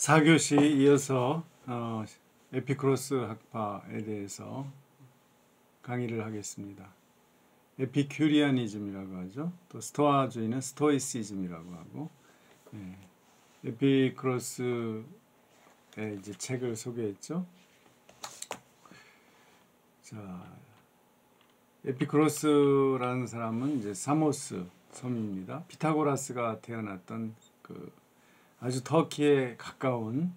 4교시 이어서 에피쿠로스 학파에 대해서 강의를 하겠습니다. 에피큐리아니즘이라고 하죠. 또 스토아주의는 스토이시즘이라고 하고, 에피쿠로스의 이제 책을 소개했죠. 자, 에피쿠로스라는 사람은 이제 사모스 섬입니다. 피타고라스가 태어났던 그 아주 터키에 가까운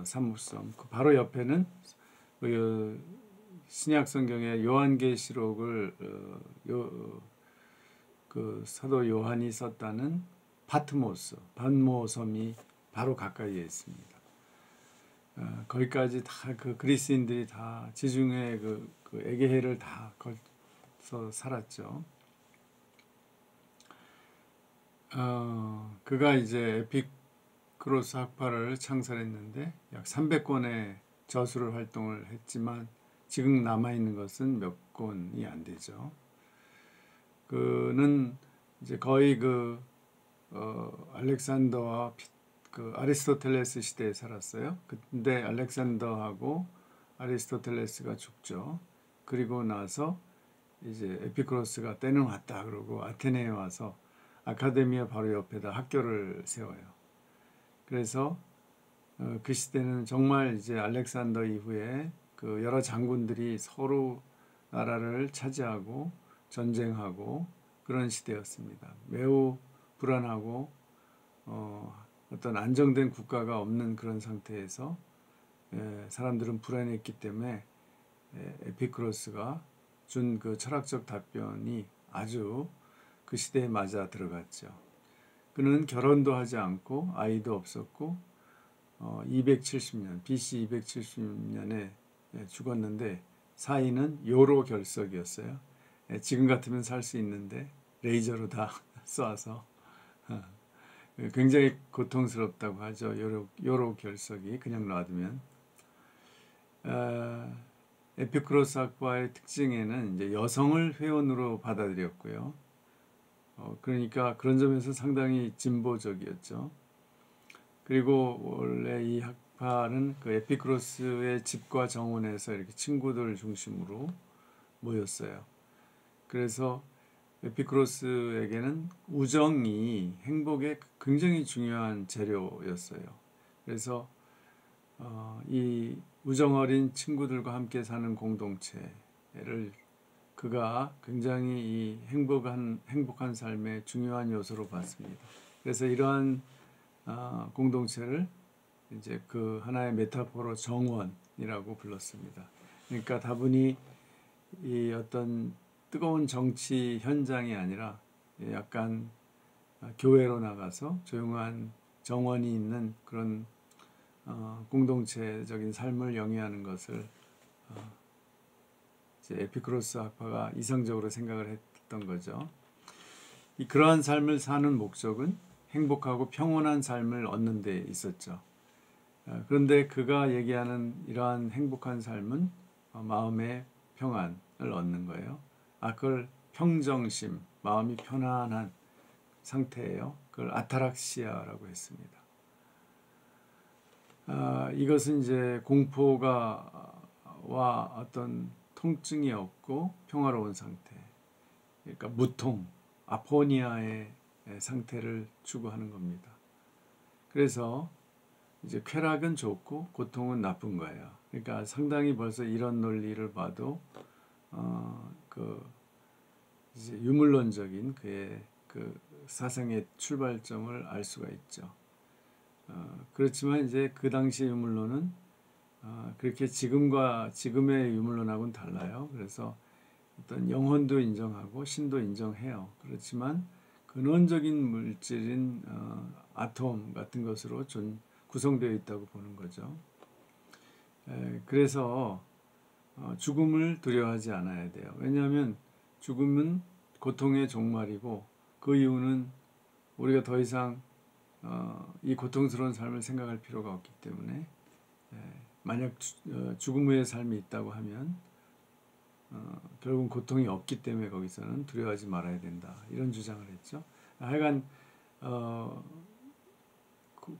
사모섬. 그 바로 옆에는 신약 성경의 요한계시록을 그 사도 요한이 썼다는 파트모스, 반모섬이 바로 가까이에 있습니다. 거기까지 다 그 그리스인들이 다 지중해 그 에게해를 다 걸쳐서 살았죠. 그가 이제 에피쿠로스 학파를 창설했는데 약 300권의 저술을 활동을 했지만 지금 남아있는 것은 몇 권이 안 되죠. 그는 이제 거의 알렉산더와 아리스토텔레스 시대에 살았어요. 근데 알렉산더하고 아리스토텔레스가 죽죠. 그리고 나서 이제 에피쿠로스가 때는 왔다 그러고 아테네에 와서 아카데미아 바로 옆에다 학교를 세워요. 그래서 그 시대는 정말 이제 알렉산더 이후에 그 여러 장군들이 서로 나라를 차지하고 전쟁하고 그런 시대였습니다. 매우 불안하고 어떤 안정된 국가가 없는 그런 상태에서 사람들은 불안했기 때문에 에피쿠로스가 준 그 철학적 답변이 아주 그 시대에 맞아 들어갔죠. 그는 결혼도 하지 않고 아이도 없었고 270년 BC 270년에 죽었는데 사인은 요로 결석이었어요. 지금 같으면 살 수 있는데 레이저로 다 쏴서 굉장히 고통스럽다고 하죠. 요로 결석이 그냥 놔두면. 에피쿠로스 학파의 특징에는 이제 여성을 회원으로 받아들였고요. 그러니까 그런 점에서 상당히 진보적이었죠. 그리고 원래 이 학파는 그 에피쿠로스의 집과 정원에서 이렇게 친구들 중심으로 모였어요. 그래서 에피쿠로스에게는 우정이 행복의 굉장히 중요한 재료였어요. 그래서 이 우정 어린 친구들과 함께 사는 공동체를 그가 굉장히 이 행복한 삶의 중요한 요소로 봤습니다. 그래서 이러한 공동체를 이제 그 하나의 메타포로 정원이라고 불렀습니다. 그러니까 다분히 이 어떤 뜨거운 정치 현장이 아니라 약간 교회로 나가서 조용한 정원이 있는 그런 공동체적인 삶을 영위하는 것을 이제 에피쿠로스 학파가 이성적으로 생각을 했던 거죠. 그러한 삶을 사는 목적은 행복하고 평온한 삶을 얻는 데 있었죠. 그런데 그가 얘기하는 이러한 행복한 삶은 마음의 평안을 얻는 거예요. 그걸 평정심, 마음이 편안한 상태예요. 그걸 아타락시아라고 했습니다. 이것은 이제 공포와 어떤 통증이 없고 평화로운 상태, 그러니까 무통, 아포니아의 상태를 추구하는 겁니다. 그래서 이제 쾌락은 좋고 고통은 나쁜 거예요. 그러니까 상당히 벌써 이런 논리를 봐도 이제 유물론적인 그의 그 사상의 출발점을 알 수가 있죠. 그렇지만 이제 그 당시 유물론은 그렇게 지금의 유물론하고는 달라요. 그래서 어떤 영혼도 인정하고 신도 인정해요. 그렇지만 근원적인 물질인 아톰 같은 것으로 구성되어 있다고 보는 거죠. 그래서 죽음을 두려워하지 않아야 돼요. 왜냐하면 죽음은 고통의 종말이고 그 이유는 우리가 더 이상 이 고통스러운 삶을 생각할 필요가 없기 때문에 만약 죽음 후의 삶이 있다고 하면 결국은 고통이 없기 때문에 거기서는 두려워하지 말아야 된다. 이런 주장을 했죠. 하여간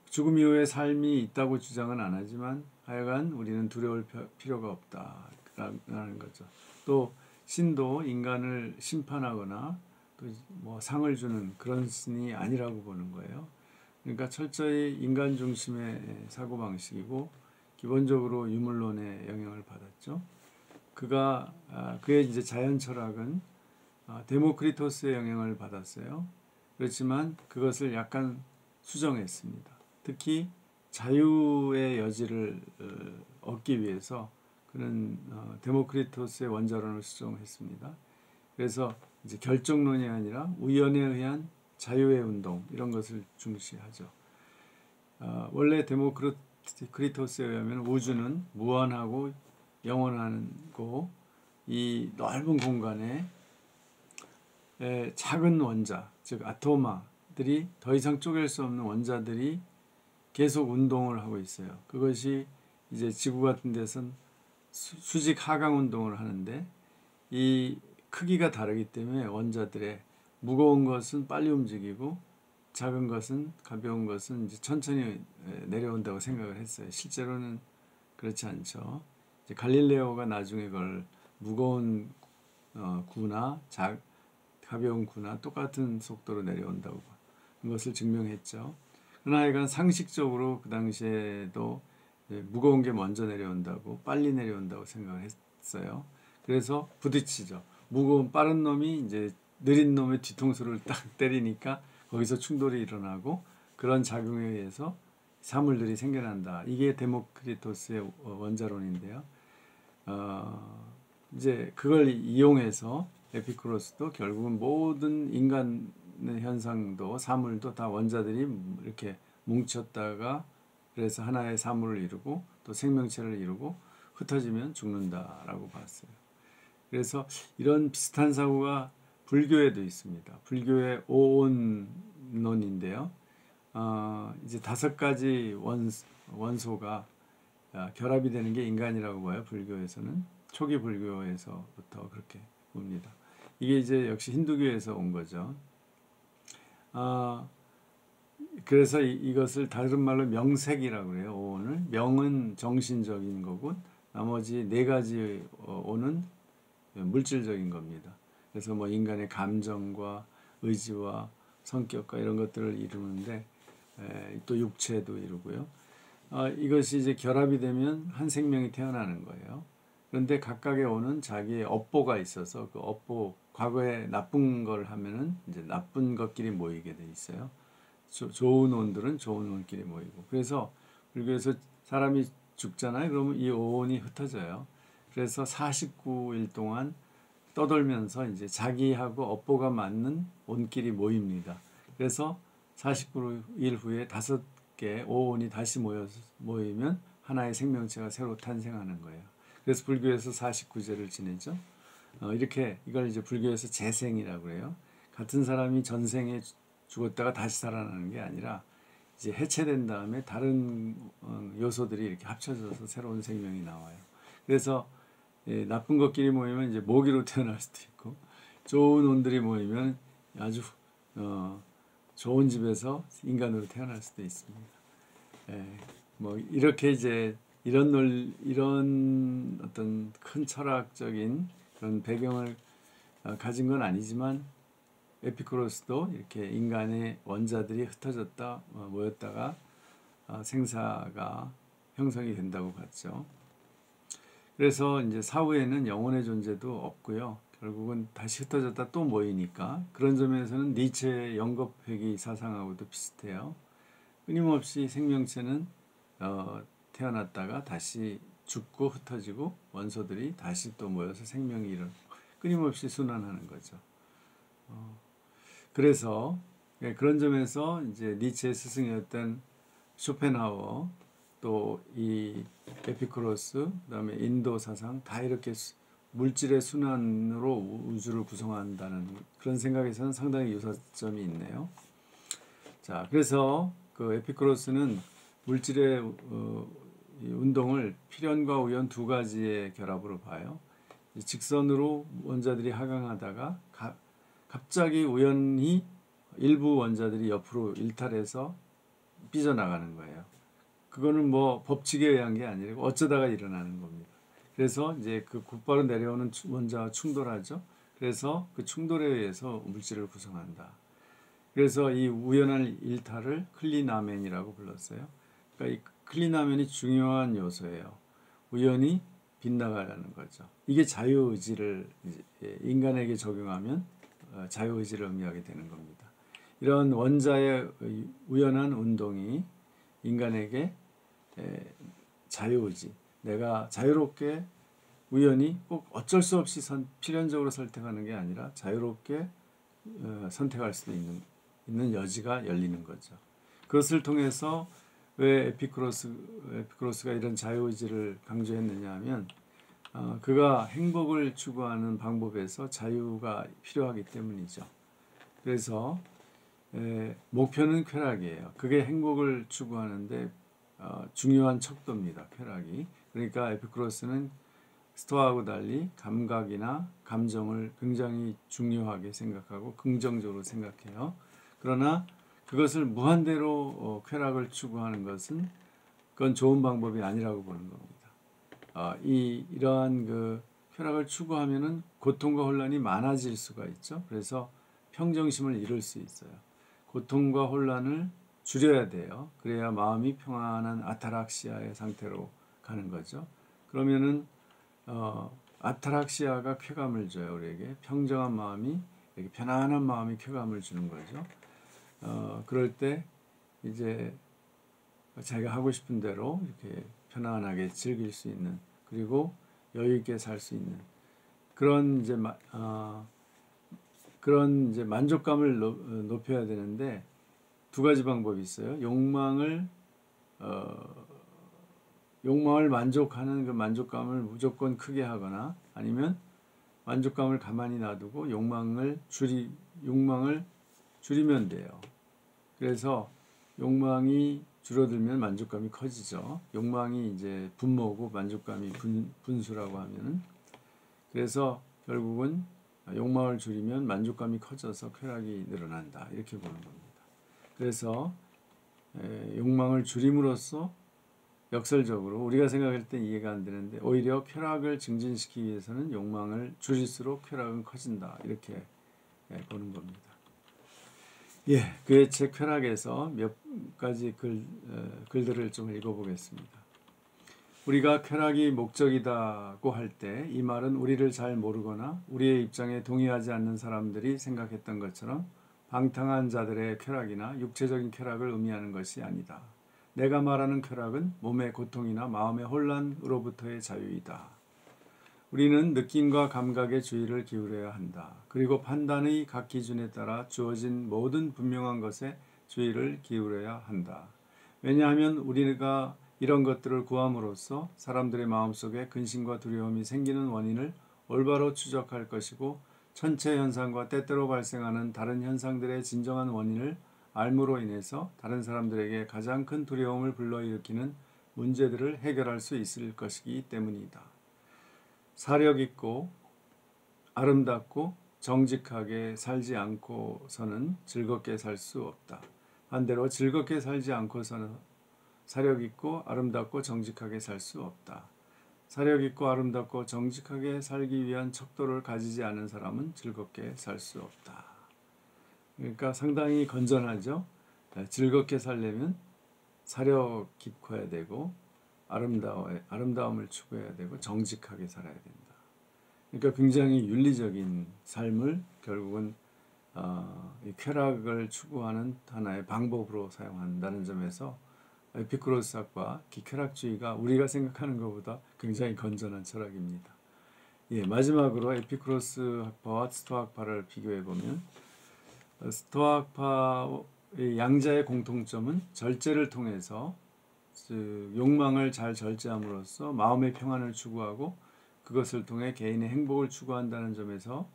죽음 이후의 삶이 있다고 주장은 안 하지만 하여간 우리는 두려울 필요가 없다라는 거죠. 또 신도 인간을 심판하거나 또 뭐 상을 주는 그런 신이 아니라고 보는 거예요. 그러니까 철저히 인간 중심의 사고 방식이고 기본적으로 유물론의 영향을 받았죠. 그의 이제 자연 철학은 데모크리토스의 영향을 받았어요. 그렇지만 그것을 약간 수정했습니다. 특히 자유의 여지를 얻기 위해서 그는 데모크리토스의 원자론을 수정했습니다. 그래서 이제 결정론이 아니라 우연에 의한 자유의 운동 이런 것을 중시하죠. 원래 데모크리토스에 의하면 우주는 무한하고 영원하고 이 넓은 공간에 작은 원자, 즉 아토마들이 더 이상 쪼갤 수 없는 원자들이 계속 운동을 하고 있어요. 그것이 이제 지구 같은 데선 수직 하강 운동을 하는데 이 크기가 다르기 때문에 원자들의 무거운 것은 빨리 움직이고 작은 것은 가벼운 것은 이제 천천히 내려온다고 생각을 했어요. 실제로는 그렇지 않죠. 이제 갈릴레오가 나중에 그걸 무거운 구나 가벼운 구나 똑같은 속도로 내려온다고 그것을 증명했죠. 그러나 하여간 상식적으로 그 당시에도 무거운 게 먼저 내려온다고 빨리 내려온다고 생각을 했어요. 그래서 부딪히죠. 무거운 빠른 놈이 이제 느린 놈의 뒤통수를 딱 때리니까 거기서 충돌이 일어나고 그런 작용에 의해서 사물들이 생겨난다. 이게 데모크리토스의 원자론인데요. 이제 그걸 이용해서 에피쿠로스도 결국은 모든 인간의 현상도 사물도 다 원자들이 이렇게 뭉쳤다가 그래서 하나의 사물을 이루고 또 생명체를 이루고 흩어지면 죽는다라고 봤어요. 그래서 이런 비슷한 사고가 불교에도 있습니다. 불교의 오온론인데요. 이제 5가지 원소가 결합이 되는 게 인간이라고 봐요. 불교에서는 초기 불교에서부터 그렇게 봅니다. 이게 이제 역시 힌두교에서 온 거죠. 그래서 이것을 다른 말로 명색이라고 그래요. 오온을 명은 정신적인 거고 나머지 4가지 오는 물질적인 겁니다. 그래서 뭐 인간의 감정과 의지와 성격과 이런 것들을 이루는데 또 육체도 이루고요. 이것이 이제 결합이 되면 한 생명이 태어나는 거예요. 그런데 각각의 오는 자기의 업보가 있어서 그 업보 과거에 나쁜 걸 하면은 이제 나쁜 것끼리 모이게 돼 있어요. 좋은 온들은 좋은 온끼리 모이고 그래서 불교에서 사람이 죽잖아요. 그러면 이 오온이 흩어져요. 그래서 49일 동안 떠돌면서 이제 자기하고 업보가 맞는 온끼리 모입니다. 그래서 49일 후에 5개 오온이 다시 모이면 하나의 생명체가 새로 탄생하는 거예요. 그래서 불교에서 49제를 지내죠. 이렇게 이걸 이제 불교에서 재생이라고 해요. 같은 사람이 전생에 죽었다가 다시 살아나는 게 아니라 이제 해체된 다음에 다른 요소들이 이렇게 합쳐져서 새로운 생명이 나와요. 그래서 나쁜 것끼리 모이면 이제 모기로 태어날 수도 있고 좋은 온들이 모이면 아주 좋은 집에서 인간으로 태어날 수도 있습니다. 뭐 이렇게 이제 이런 어떤 큰 철학적인 그런 배경을 가진 건 아니지만 에피쿠로스도 이렇게 인간의 원자들이 흩어졌다 모였다가 생사가 형성이 된다고 봤죠. 그래서 이제 사후에는 영혼의 존재도 없고요. 결국은 다시 흩어졌다 또 모이니까 그런 점에서는 니체의 영겁회귀 사상하고도 비슷해요. 끊임없이 생명체는 태어났다가 다시 죽고 흩어지고 원소들이 다시 또 모여서 생명이 일어나고 끊임없이 순환하는 거죠. 그래서 그런 점에서 이제 니체의 스승이었던 쇼펜하우어 또 이 에피쿠로스 그다음에 인도 사상 다 이렇게 물질의 순환으로 우주를 구성한다는 그런 생각에서는 상당히 유사점이 있네요. 자, 그래서 그 에피쿠로스는 물질의 운동을 필연과 우연 2가지의 결합으로 봐요. 직선으로 원자들이 하강하다가 갑자기 우연히 일부 원자들이 옆으로 일탈해서 삐져나가는 거예요. 그거는 뭐 법칙에 의한 게 아니고 어쩌다가 일어나는 겁니다. 그래서 이제 그 곧바로 내려오는 원자와 충돌하죠. 그래서 그 충돌에 의해서 물질을 구성한다. 그래서 이 우연한 일탈을 클리나멘이라고 불렀어요. 그러니까 이 클리나멘이 중요한 요소예요. 우연히 빗나가라는 거죠. 이게 자유의지를 인간에게 적용하면 자유의지를 의미하게 되는 겁니다. 이런 원자의 우연한 운동이 인간에게 자유의지, 내가 자유롭게 우연히 꼭 어쩔 수 없이 필연적으로 선택하는 게 아니라 자유롭게 선택할 수도 있는 여지가 열리는 거죠. 그것을 통해서 왜 에피쿠로스가 이런 자유의지를 강조했느냐 하면 그가 행복을 추구하는 방법에서 자유가 필요하기 때문이죠. 그래서 목표는 쾌락이에요. 그게 행복을 추구하는데 중요한 척도입니다. 쾌락이. 그러니까 에피쿠로스는 스토아하고 달리 감각이나 감정을 굉장히 중요하게 생각하고 긍정적으로 생각해요. 그러나 그것을 무한대로 쾌락을 추구하는 것은 그건 좋은 방법이 아니라고 보는 겁니다. 이러한 그 쾌락을 추구하면은 고통과 혼란이 많아질 수가 있죠. 그래서 평정심을 잃을 수 있어요. 고통과 혼란을 줄여야 돼요. 그래야 마음이 평안한 아타락시아의 상태로 가는 거죠. 그러면은 아타락시아가 쾌감을 줘요. 우리에게 평정한 마음이, 이렇게 편안한 마음이 쾌감을 주는 거죠. 그럴 때 이제 자기가 하고 싶은 대로 이렇게 편안하게 즐길 수 있는, 그리고 여유 있게 살 수 있는 그런 이제 만족감을 높여야 되는데 두 가지 방법이 있어요. 욕망을 만족하는 그 만족감을 무조건 크게 하거나 아니면 만족감을 가만히 놔두고 욕망을 줄이면 돼요. 그래서 욕망이 줄어들면 만족감이 커지죠. 욕망이 이제 분모고 만족감이 분수라고 하면은, 그래서 결국은 욕망을 줄이면 만족감이 커져서 쾌락이 늘어난다. 이렇게 보는 겁니다. 그래서 욕망을 줄임으로써 역설적으로 우리가 생각할 때 이해가 안 되는데 오히려 쾌락을 증진시키기 위해서는 욕망을 줄일수록 쾌락은 커진다. 이렇게 보는 겁니다. 그의 책 쾌락에서 몇 가지 글들을 좀 읽어보겠습니다. 우리가 쾌락이 목적이다고 할 때 이 말은 우리를 잘 모르거나 우리의 입장에 동의하지 않는 사람들이 생각했던 것처럼 방탕한 자들의 쾌락이나 육체적인 쾌락을 의미하는 것이 아니다. 내가 말하는 쾌락은 몸의 고통이나 마음의 혼란으로부터의 자유이다. 우리는 느낌과 감각에 주의를 기울여야 한다. 그리고 판단의 각 기준에 따라 주어진 모든 분명한 것에 주의를 기울여야 한다. 왜냐하면 우리가 이런 것들을 구함으로써 사람들의 마음속에 근심과 두려움이 생기는 원인을 올바로 추적할 것이고 천체 현상과 때때로 발생하는 다른 현상들의 진정한 원인을 알므로 인해서 다른 사람들에게 가장 큰 두려움을 불러일으키는 문제들을 해결할 수 있을 것이기 때문이다. 사력 있고 아름답고 정직하게 살지 않고서는 즐겁게 살 수 없다. 반대로 즐겁게 살지 않고서는 사력 있고 아름답고 정직하게 살 수 없다. 사력 있고 아름답고 정직하게 살기 위한 척도를 가지지 않은 사람은 즐겁게 살 수 없다. 그러니까 상당히 건전하죠. 즐겁게 살려면 사력 깊어야 되고 아름다움을 추구해야 되고 정직하게 살아야 된다. 그러니까 굉장히 윤리적인 삶을 결국은 이 쾌락을 추구하는 하나의 방법으로 사용한다는 점에서 에피쿠로스학과 쾌락주의가 우리가 생각하는 것보다 굉장히 건전한 철학입니다. 마지막으로 에피쿠로스 학파와 스토아학파를 비교해 보면 스토아학파의 양자의 공통점은 절제를 통해서 욕망을 잘 절제함으로써 마음의 평안을 추구하고 그것을 통해 개인의 행복을 추구한다는 점에서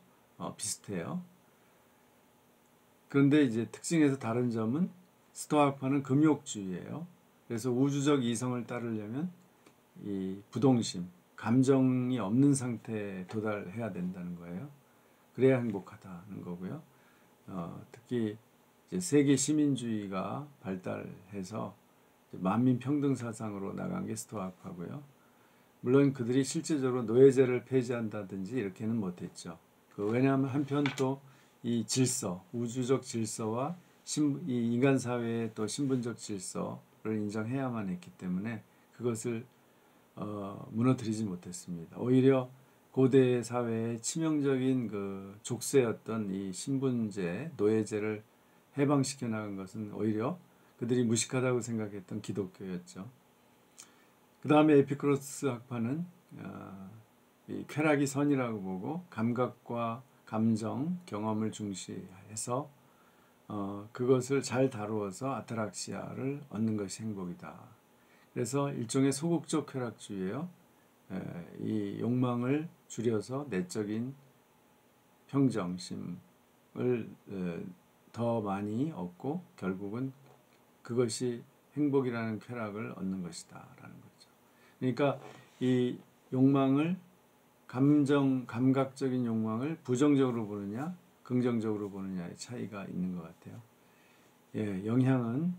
비슷해요. 그런데 이제 특징에서 다른 점은 스토아학파는 금욕주의예요. 그래서 우주적 이성을 따르려면 이 부동심, 감정이 없는 상태에 도달해야 된다는 거예요. 그래야 행복하다는 거고요. 특히 이제 세계 시민주의가 발달해서 만민 평등 사상으로 나간 게 스토아파고요. 물론 그들이 실제적으로 노예제를 폐지한다든지 이렇게는 못했죠. 왜냐하면 한편 또 이 질서, 우주적 질서와 이 인간 사회의 또 신분적 질서를 인정해야만 했기 때문에 그것을 무너뜨리지 못했습니다. 오히려 고대 사회의 치명적인 그 족쇄였던 이 신분제, 노예제를 해방시켜 나간 것은 오히려 그들이 무식하다고 생각했던 기독교였죠. 그 다음에 에피쿠로스 학파는 이 쾌락이 선이라고 보고 감각과 감정, 경험을 중시해서 그것을 잘 다루어서 아타락시아를 얻는 것이 행복이다. 그래서 일종의 소극적 쾌락주의예요. 이 욕망을 줄여서 내적인 평정심을 더 많이 얻고 결국은 그것이 행복이라는 쾌락을 얻는 것이다 라는 거죠. 그러니까 이 욕망을 감각적인 욕망을 부정적으로 보느냐 긍정적으로 보느냐의 차이가 있는 것 같아요. 예, 영향은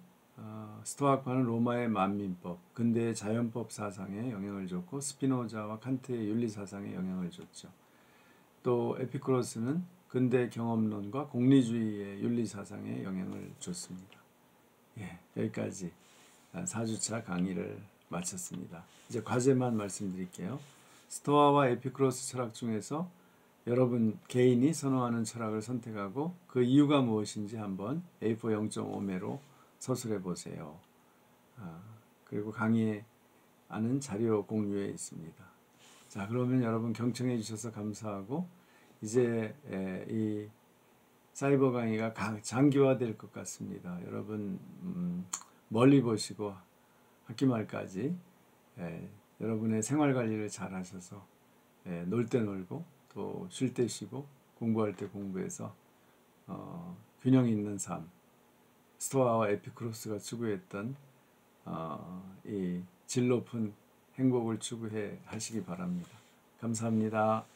스토아파는 로마의 만민법, 근대의 자연법 사상에 영향을 줬고 스피노자와 칸트의 윤리 사상에 영향을 줬죠. 또 에피쿠로스는 근대 경험론과 공리주의의 윤리 사상에 영향을 줬습니다. 예, 여기까지 4주차 강의를 마쳤습니다. 이제 과제만 말씀드릴게요. 스토아와 에피쿠로스 철학 중에서 여러분 개인이 선호하는 철학을 선택하고 그 이유가 무엇인지 한번 A4 0.5매로 서술해 보세요. 그리고 강의에 아는 자료 공유에 있습니다. 자, 그러면 여러분 경청해 주셔서 감사하고 이제 이 사이버 강의가 장기화될 것 같습니다. 여러분 멀리 보시고 학기 말까지 여러분의 생활 관리를 잘 하셔서 놀 때 놀고 또 쉴 때 쉬고 공부할 때 공부해서 균형 있는 삶, 스토아와 에피쿠로스가 추구했던 이 질 높은 행복을 추구해 하시기 바랍니다. 감사합니다.